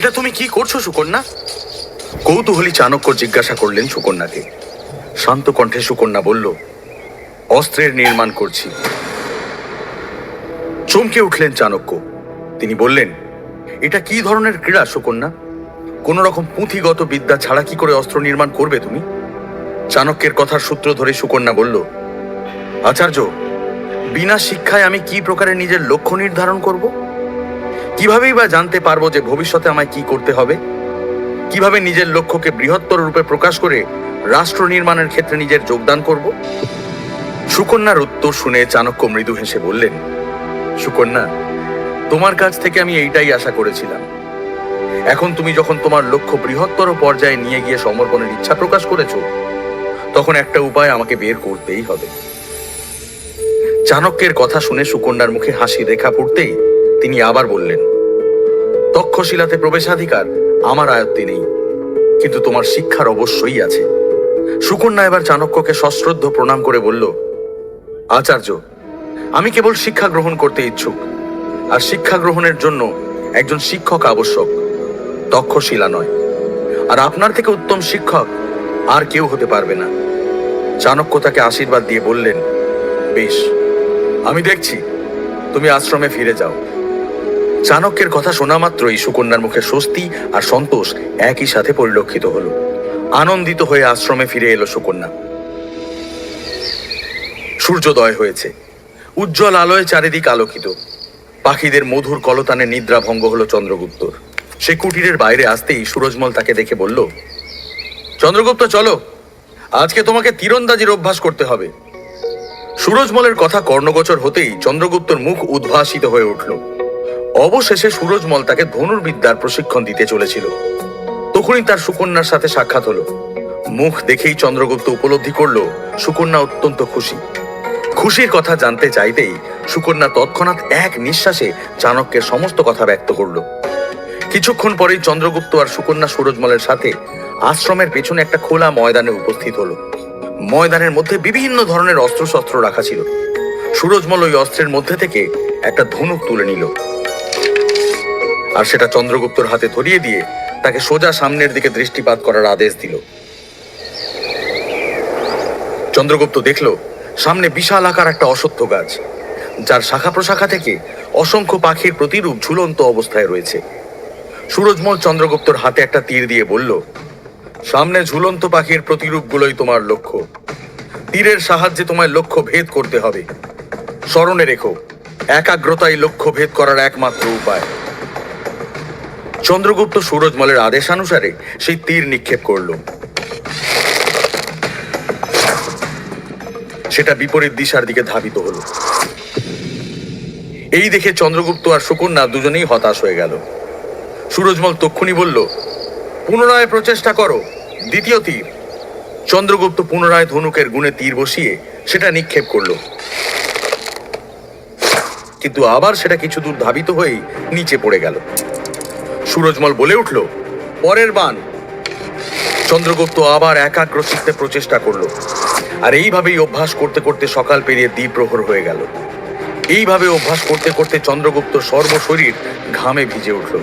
এটা তুমি কি করছো সুকন্যা? কৌতূহলী চাণক্য জিজ্ঞাসা করলেন সুকন্যাকে। শান্ত কণ্ঠে সুকন্যা বলল, অস্ত্রের নির্মাণ করছি। চমকে উঠলেন চাণক্য। তিনি বললেন, এটা কি ধরনের ক্রীড়া সুকন্যা? কোন রকম পুঁথিগত বিদ্যা ছাড়া কি করে অস্ত্র নির্মাণ করবে তুমি? চাণক্যের কথার সূত্র ধরে সুকন্যা বলল, আচার্য, বিনা শিক্ষায় আমি কি প্রকারে নিজের লক্ষ্য নির্ধারণ করব? কিভাবেই বা জানতে পারবো যে ভবিষ্যতে আমায় কি করতে হবে? কিভাবে নিজের লক্ষ্যকে বৃহত্তর রূপে প্রকাশ করে রাষ্ট্র নির্মাণের ক্ষেত্রে নিজের যোগদান করব? সুকন্যার উত্তর শুনে চাণক্য মৃদু হেসে বললেন, সুকন্যা, তোমার কাছ থেকে আমি এইটাই আশা করেছিলাম। এখন তুমি যখন তোমার লক্ষ্য বৃহত্তর পর্যায়ে নিয়ে গিয়ে সমর্পণের ইচ্ছা প্রকাশ করেছ, তখন একটা উপায় আমাকে বের করতেই হবে। চাণক্যের কথা শুনে সুকন্যার মুখে হাসির রেখা ফুটতেই তিনি আবার বললেন, তক্ষশিলাতে প্রবেশাধিকার আমার আয়ত্তে নেই, কিন্তু তোমার শিক্ষার অবশ্যই আছে। সুকন্যা এবার চাণক্যকে সশ্রদ্ধ প্রণাম করে বলল, আচার্য, আমি কেবল শিক্ষা গ্রহণ করতে ইচ্ছুক, আর শিক্ষা গ্রহণের জন্য একজন শিক্ষক আবশ্যক, তক্ষশিলা নয়। আর আপনার থেকে উত্তম শিক্ষক আর কেউ হতে পারবে না। চাণক্য তাকে আশীর্বাদ দিয়ে বললেন, বেশ, আমি দেখছি তুমি আশ্রমে ফিরে যাও। চাণক্যের কথা শোনা মাত্রই সুকন্যার মুখে স্বস্তি আর সন্তোষ একই সাথে পরিলক্ষিত হলো। আনন্দিত হয়ে আশ্রমে ফিরে এলো সুকন্যা। সূর্যোদয় হয়েছে। উজ্জ্বল আলোয় চারিদিক আলোকিত। পাখিদের মধুর কলতানে নিদ্রা ভঙ্গ হলো চন্দ্রগুপ্তর। সে কুটিরের বাইরে আসতেই সুরজমল তাকে দেখে বলল, চন্দ্রগুপ্ত, চলো, আজকে তোমাকে তীরন্দাজির অভ্যাস করতে হবে। সুরজমলের কথা কর্ণগোচর হতেই চন্দ্রগুপ্তর মুখ উদ্ভাসিত হয়ে উঠল। অবশেষে সুরজমল তাকে ধনুর্বিদ্যার প্রশিক্ষণ দিতে চলেছিল। তখনই তার সুকন্যার সাথে সাক্ষাৎ হলো। মুখ দেখেই চন্দ্রগুপ্ত উপলব্ধি করল সুকন্যা অত্যন্ত খুশি। খুশির কথা জানতে চাইতেই সুকন্যা তৎক্ষণাৎ এক নিঃশ্বাসে চাণক্যের সমস্ত কথা ব্যক্ত করল। কিছুক্ষণ পরেই চন্দ্রগুপ্ত আর সুকন্যা সুরজমলের সাথে আশ্রমের পেছনে একটা খোলা ময়দানে উপস্থিত হলো। ময়দানের মধ্যে বিভিন্ন ধরনের অস্ত্রশস্ত্র রাখা ছিল। সুরজমল ওই অস্ত্রের মধ্যে থেকে একটা ধনুক তুলে নিল, আর সেটা চন্দ্রগুপ্তর হাতে ধরিয়ে দিয়ে তাকে সোজা সামনের দিকে দৃষ্টিপাত করার আদেশ দিল। চন্দ্রগুপ্ত দেখল সামনে বিশাল আকার একটা অশ্বত্থ গাছ, যার শাখা প্রশাখা থেকে অসংখ্য পাখির প্রতিরূপ ঝুলন্ত অবস্থায় রয়েছে। সুরজমল চন্দ্রগুপ্তর হাতে একটা তীর দিয়ে বলল, সামনে ঝুলন্ত পাখির প্রতিরূপগুলোই তোমার লক্ষ্য। তীরের সাহায্যে তোমায় লক্ষ্য ভেদ করতে হবে। স্মরণে রেখো, একাগ্রতাই লক্ষ্য ভেদ করার একমাত্র উপায়। চন্দ্রগুপ্ত সুরজমলের আদেশানুসারে সেই তীর নিক্ষেপ করল। সেটা বিপরীত দিশার দিকে ধাবিত হলো। এই দেখে চন্দ্রগুপ্ত আর সুকন্যা দুজনেই হতাশ হয়ে গেল। সুরজমল তক্ষুনি বলল, পুনরায় প্রচেষ্টা করো, দ্বিতীয় তীর। চন্দ্রগুপ্ত পুনরায় ধনুকের গুণে তীর বসিয়ে সেটা নিক্ষেপ করল, কিন্তু আবার সেটা কিছু দূর ধাবিত হয়েই নিচে পড়ে গেল। সুরজমল বলে উঠল, পরের বাণ। চন্দ্রগুপ্ত আবার একাগ্র চিত্তে প্রচেষ্টা করল, আর এইভাবেই অভ্যাস করতে করতে সকাল পেরিয়ে দ্বিপ্রহর হয়ে গেল। এইভাবে অভ্যাস করতে করতে চন্দ্রগুপ্ত সর্বশরীর ঘামে ভিজে উঠল,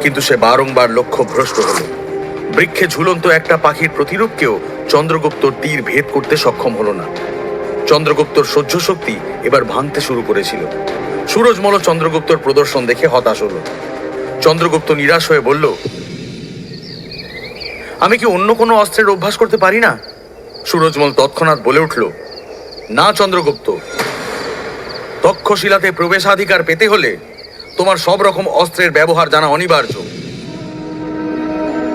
কিন্তু সে বারংবার লক্ষ্য ভ্রষ্ট হল। বৃক্ষে ঝুলন্ত একটা পাখির প্রতিরূপকেও চন্দ্রগুপ্তর তীর ভেদ করতে সক্ষম হলো না। চন্দ্রগুপ্তর সহ্য শক্তি এবার ভাঙতে শুরু করেছিল। সুরজমল চন্দ্রগুপ্তর প্রদর্শন দেখে হতাশ হলো। চন্দ্রগুপ্ত নিরাশ হয়ে বলল, আমি কি অন্য কোনো অস্ত্রের অভ্যাস করতে পারি না? সুরজমল তৎক্ষণাৎ বলে উঠল, না চন্দ্রগুপ্ত, তক্ষশিলাতে প্রবেশাধিকার পেতে হলে তোমার সব রকম অস্ত্রের ব্যবহার জানা অনিবার্য।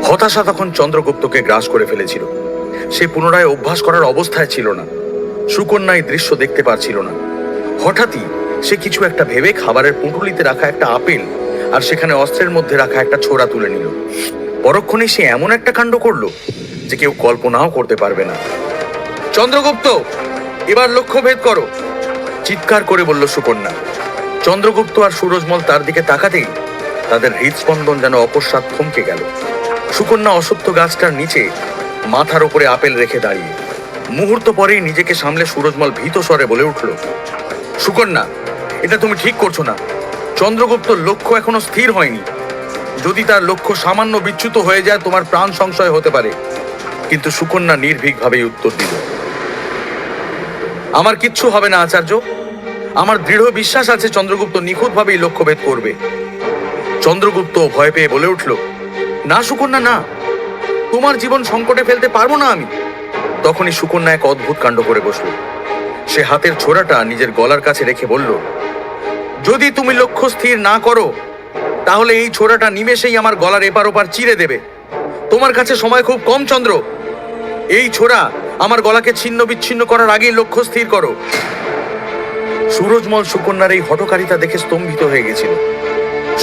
হতাশা তখন চন্দ্রগুপ্তকে গ্রাস করে ফেলেছিল। সে পুনরায় অভ্যাস করার অবস্থায় ছিল না। সুকন্যা এই দৃশ্য দেখতে পারছিল না। হঠাৎই সে কিছু একটা ভেবে খাবারের পুঁটুলিতে রাখা একটা আপেল আর সেখানে অস্ত্রের মধ্যে রাখা একটা ছোরা তুলে নিল। পরক্ষণে সে এমন একটা কাণ্ড করলো যে কেউ কল্পনাও করতে পারবে না। চন্দ্রগুপ্ত, এবার লক্ষ্য ভেদ করো, চিৎকার করে বলল সুকন্যা। চন্দ্রগুপ্ত আর সুরজমল তার দিকে তাকাতেই তাদের হৃদস্পন্দন যেন অকস্মাৎ থমকে গেল। সুকন্যা অশ্বত্থ গাছটার নিচে মাথার উপরে আপেল রেখে দাঁড়িয়ে। মুহূর্ত পরেই নিজেকে সামলে সুরজমল ভীত স্বরে বলে উঠল, সুকন্যা, এটা তুমি ঠিক করছো না। চন্দ্রগুপ্তর লক্ষ্য এখনো স্থির হয়নি। যদি তার লক্ষ্য সামান্য বিচ্যুত হয়ে যায় তোমার প্রাণ সংশয় হতে পারে। কিন্তু সুকন্যা নির্ভীকভাবেই উত্তর দিল, আমার কিচ্ছু হবে না আচার্য। আমার দৃঢ় বিশ্বাস আছে চন্দ্রগুপ্ত নিখুঁতভাবেই লক্ষ্যভেদ করবে। চন্দ্রগুপ্ত ভয় পেয়ে বলে উঠল, না সুকন্যা না, তোমার জীবন সংকটে ফেলতে পারবো না আমি। তখনই সুকন্যা এক অদ্ভুত কাণ্ড করে বসল। সে হাতের ছোরাটা নিজের গলার কাছে রেখে বলল, যদি তুমি লক্ষ্য স্থির না করো তাহলে এই ছোরাটা নিমেষেই আমার গলার এপার ওপার চিরে দেবে। তোমার কাছে সময় খুব কম চন্দ্র। এই ছোরা আমার গলাকে ছিন্ন বিচ্ছিন্ন করার আগেই লক্ষ্য স্থির করো। সুরজমল সুকন্যার এই হঠকারিতা দেখে স্তম্ভিত হয়ে গেছিল।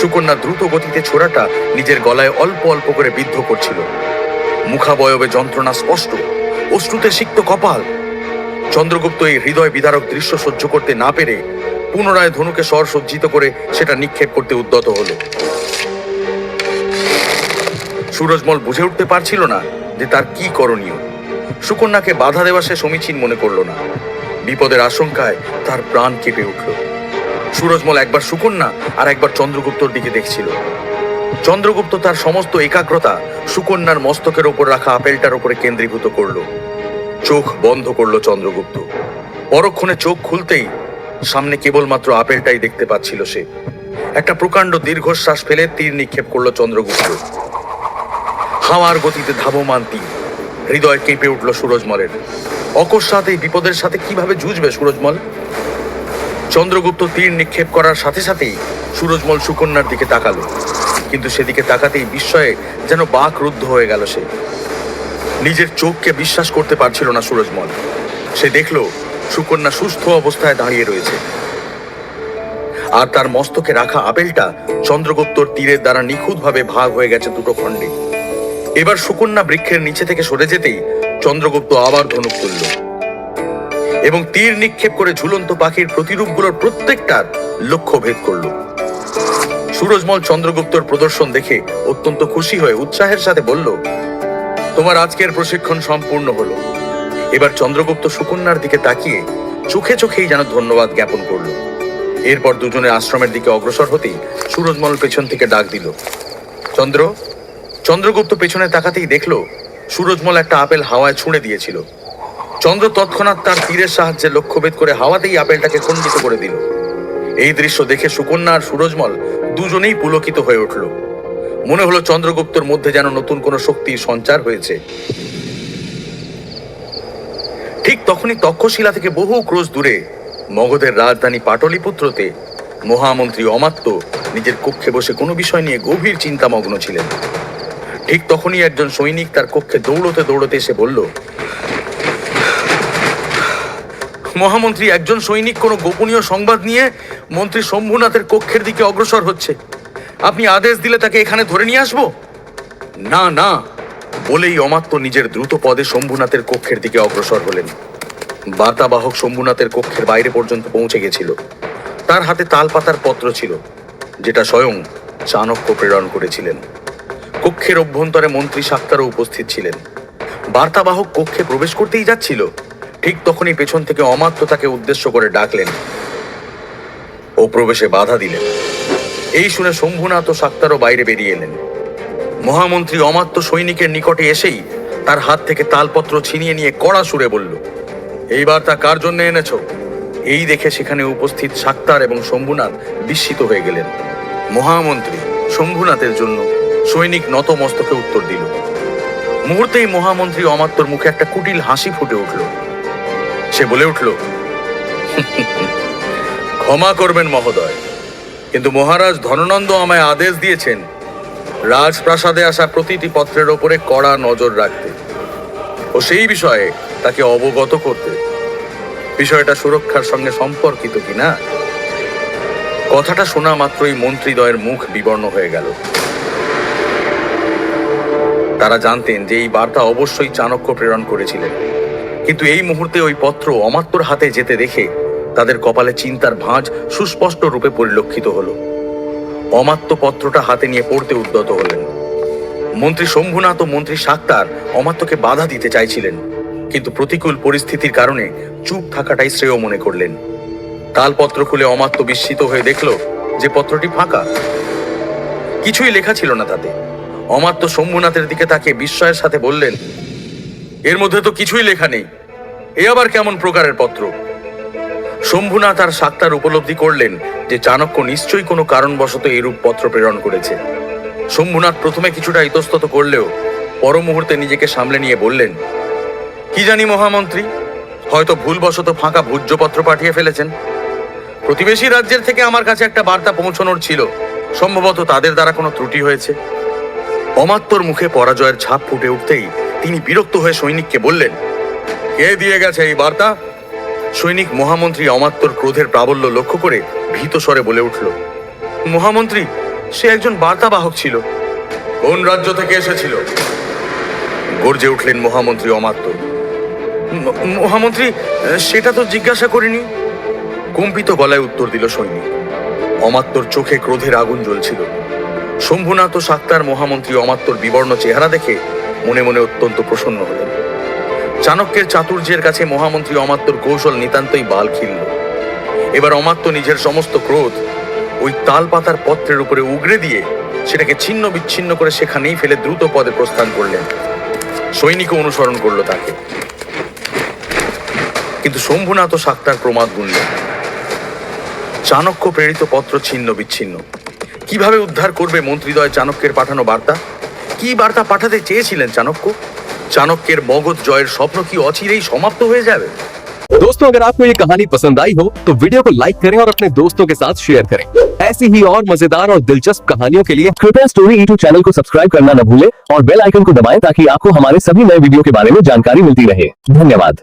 সুকন্যা দ্রুত গতিতে ছোরাটা নিজের গলায় অল্প অল্প করে বিদ্ধ করছিল। মুখাবয়বে যন্ত্রণা স্পষ্ট, অশ্রুতে সিক্ত কপাল। চন্দ্রগুপ্ত এই হৃদয় বিদারক দৃশ্য সহ্য করতে না পেরে পুনরায় ধনুকে স্বর সজ্জিত করে সেটা নিক্ষেপ করতে উদ্যত হল। সুরজমল বুঝে উঠতে পারছিল না যে তার কি করণীয়। সুকন্যাকে বাধা দেওয়া সে সমীচীন মনে করল না। বিপদের আশঙ্কায় তার প্রাণ কেঁপে উঠল। সুরজমল একবার সুকন্যা আর একবার চন্দ্রগুপ্তর দিকে দেখছিল। চন্দ্রগুপ্ত তার সমস্ত একাগ্রতা সুকন্যার মস্তকের ওপর রাখা আপেলটার উপরে কেন্দ্রীভূত করল। চোখ বন্ধ করল চন্দ্রগুপ্ত। পরক্ষণে চোখ খুলতেই সামনে কেবলমাত্র আপেলটাই দেখতে পাচ্ছিল সে। একটা প্রকাণ্ড দীর্ঘশ্বাস ফেলে তীর নিক্ষেপ করল চন্দ্রগুপ্ত। হাওয়ার গতিতে ধাবমান তীর। হৃদয় কেঁপে উঠল সুরজমলের। অকস্মাৎ এই বিপদের সাথে কিভাবে যুঝবে সুরজমল? চন্দ্রগুপ্ত তীর নিক্ষেপ করার সাথে সাথেই সুরজমল সুকন্যার দিকে তাকালো। কিন্তু সেদিকে তাকাতেই বিস্ময়ে যেন বাক রুদ্ধ হয়ে গেল সে। নিজের চোখকে বিশ্বাস করতে পারছিল না সুরজমল। সে দেখল সুকন্যা সুস্থ অবস্থায় দাঁড়িয়ে রয়েছে, আর তার মস্তকে রাখা আপেলটা চন্দ্রগুপ্তর তীরের দ্বারা নিখুঁতভাবে ভাগ হয়ে গেছে দুটো খণ্ডে। এবার সুকন্যা বৃক্ষের নিচে থেকে সরে যেতেই চন্দ্রগুপ্ত আবার ধনুক তুলল এবং তীর নিক্ষেপ করে ঝুলন্ত পাখির প্রতিরূপগুলোর প্রত্যেকটার লক্ষ্য ভেদ করল। সুরজমল চন্দ্রগুপ্তর প্রদর্শন দেখে অত্যন্ত খুশি হয়ে উৎসাহের সাথে বলল, তোমার আজকের প্রশিক্ষণ সম্পূর্ণ হলো। এবার চন্দ্রগুপ্ত সুকন্যার দিকে তাকিয়ে চোখে চোখেই যেন ধন্যবাদ জ্ঞাপন করল। এরপর দুজনে আশ্রমের দিকে অগ্রসর হতেই সুরজমল পেছন থেকে ডাক দিল, চন্দ্র। চন্দ্রগুপ্ত পেছনে তাকাতেই দেখল সুরজমল একটা আপেল হাওয়ায় ছুঁড়ে দিয়েছিল। চন্দ্র তৎক্ষণাৎ তার তীরের সাহায্যে লক্ষ্যভেদ করে হাওয়াতেই আপেলটাকে খণ্ডিত করে দিল। এই দৃশ্য দেখে সুকন্যা আর সুরজমল দুজনেই পুলকিত হয়ে উঠল। মনে হলো চন্দ্রগুপ্তর মধ্যে যেন নতুন কোনো শক্তির সঞ্চার হয়েছে। ঠিক তখনই তক্ষশিলা থেকে বহু ক্রোশ দূরে মগধের রাজধানী পাটলিপুত্রতে মহামন্ত্রী অমাত্য নিজের কক্ষে বসে কোনো বিষয় নিয়ে গভীর চিন্তামগ্ন ছিলেন। ঠিক তখনই একজন সৈনিক তার কক্ষে দৌড়তে দৌড়তে এসে বলল, মহামন্ত্রী, একজন সৈনিক কোনো গোপনীয় সংবাদ নিয়ে মন্ত্রী শম্ভুনাথের কক্ষের দিকে অগ্রসর হচ্ছে। আপনি আদেশ দিলে তাকে এখানে ধরে নিয়ে আসবো? না না বলেই অমাত্য নিজের দ্রুত পদে শম্ভুনাথের কক্ষের দিকে অগ্রসর হলেন। বার্তাবাহক শম্ভুনাথের কক্ষের বাইরে পর্যন্ত পৌঁছে গেছিল। তার হাতে তালপাতার পত্র ছিল, যেটা স্বয়ং চাণক্য প্রেরণ করেছিলেন। কক্ষের অভ্যন্তরে মন্ত্রী শাক্তারও উপস্থিত ছিলেন। বার্তাবাহক কক্ষে প্রবেশ করতেই যাচ্ছিল, ঠিক তখনই পেছন থেকে অমাত্য তাকে উদ্দেশ্য করে ডাকলেন ও প্রবেশে বাধা দিলেন। এই শুনে শম্ভুনাথ ও শাক্তারও বাইরে বেরিয়ে এলেন। মহামন্ত্রী অমাত্য সৈনিকের নিকটে এসেই তার হাত থেকে তালপত্র ছিনিয়ে নিয়ে কড়া সুরে বলল, এই বার্তা কার জন্য এনেছ? এই দেখে সেখানে উপস্থিত শাক্তার এবং শম্ভুনাথ বিস্মিত হয়ে গেলেন। মহামন্ত্রী, শম্ভুনাথের জন্য। সৈনিক নত মস্তকে উত্তর দিল। মুহূর্তেই মহামন্ত্রী অমাত্যর মুখে একটা কুটিল হাসি ফুটে উঠল। সে বলে উঠল, ক্ষমা করবেন মহোদয়, কিন্তু মহারাজ ধননন্দ আমায় আদেশ দিয়েছেন রাজপ্রাসাদে আসা প্রতিটি পত্রের ওপরে কড়া নজর রাখতে ও সেই বিষয়ে তাকে অবগত করতে। বিষয়টা সুরক্ষার সঙ্গে সম্পর্কিত কিনা? কথাটা শোনা মাত্রই মন্ত্রীদ্বয়ের মুখ বিবর্ণ হয়ে গেল। তারা জানতেন যে এই বার্তা অবশ্যই চাণক্য প্রেরণ করেছিলেন, কিন্তু এই মুহূর্তে ওই পত্র অমাত্যর হাতে যেতে দেখে তাদের কপালে চিন্তার ভাঁজ সুস্পষ্ট রূপে পরিলক্ষিত হলো। অমাত্য পত্রটা হাতে নিয়ে পড়তে উদ্যত হলেন। মন্ত্রী শম্ভুনাথ ও মন্ত্রী শাক্তার অমাত্যকে বাধা দিতে চাইছিলেন, কিন্তু প্রতিকূল পরিস্থিতির কারণে চুপ থাকাটাই শ্রেয় মনে করলেন। তালপত্র খুলে অমাত্য বিস্মিত হয়ে দেখল যে পত্রটি ফাঁকা। কিছুই লেখা ছিল না তাতে। অমাত্য শম্ভুনাথের দিকে তাকিয়ে বিস্ময়ের সাথে বললেন, এর মধ্যে তো কিছুই লেখা নেই, এ আবার কেমন প্রকারের পত্র? শম্ভুনাথ আর শাক্তার উপলব্ধি করলেন যে চাণক্য নিশ্চয়ই কোনো কারণবশত এরূপ পত্র প্রেরণ করেছে। শম্ভুনাথ প্রথমে কিছুটা ইতস্তত করলেও পর মুহূর্তে নিজেকে সামলে নিয়ে বললেন, কি জানি মহামন্ত্রী, হয়তো ভুলবশত ফাঁকা ভূজ্যপত্র পাঠিয়ে ফেলেছেন। প্রতিবেশী রাজ্যের থেকে আমার কাছে একটা বার্তা পৌঁছানোর ছিল, সম্ভবত তাদের দ্বারা কোনো ত্রুটি হয়েছে। অমাত্যর মুখে পরাজয়ের ছাপ ফুটে উঠতেই তিনি বিরক্ত হয়ে সৈনিককে বললেন, কে দিয়ে গেছে এই বার্তা? সৈনিক মহামন্ত্রী অমাত্যর ক্রোধের প্রাবল্য লক্ষ্য করে ভীত স্বরে বলে উঠল, মহামন্ত্রী, সে একজন বার্তাবাহক ছিল। কোন রাজ্য থেকে এসেছিল? গর্জে উঠলেন মহামন্ত্রী অমাত্য। মহামন্ত্রী, সেটা তো জিজ্ঞাসা করিনি, কম্পিত গলায় উত্তর দিল সৈনিক। অমাত্যর চোখে ক্রোধের আগুন জ্বলছিল। শম্ভুনাথ ও শাক্তার মহামন্ত্রী অমাত্যর বিবর্ণ চেহারা দেখে মনে মনে অত্যন্ত প্রসন্ন হলেন। চাণক্যের চাতুর্যের কাছে মহামন্ত্রী অমাত্যর কৌশল নিতান্তই বাল খিলল। এবার অমাত্য নিজের সমস্ত ক্রোধ ওই তাল পাতার পত্রের উপরে উগরে দিয়ে সেটাকে ছিন্ন বিচ্ছিন্ন করে সেখানেই ফেলে দ্রুত পদে প্রস্থান করলেন। সৈনিকও অনুসরণ করলো তাকে। কিন্তু শম্ভুনাথ ও শাক্তার প্রমাদ গুনলেন। চাণক্য প্রেরিত পত্র ছিন্ন বিচ্ছিন্ন। কিভাবে উদ্ধার করবে মন্ত্রীদ্বয় চাণক্যের পাঠানো বার্তা? কি বার্তা পাঠাতে চেয়েছিলেন চাণক্য? চাণক্যের মগধ জয়ের স্বপ্ন কি অচিরেই সমাপ্ত হয়ে যাবে? दोस्तों, अगर आपको ये कहानी पसंद आई हो तो वीडियो को लाइक करें और अपने दोस्तों के साथ शेयर करें। ऐसी ही और मजेदार और दिलचस्प कहानियों के लिए कृपया स्टोरी E2 चैनल को सब्सक्राइब करना न भूलें और बेल आइकन को दबाएं ताकि आपको हमारे सभी नए वीडियो के बारे में जानकारी मिलती रहे। धन्यवाद।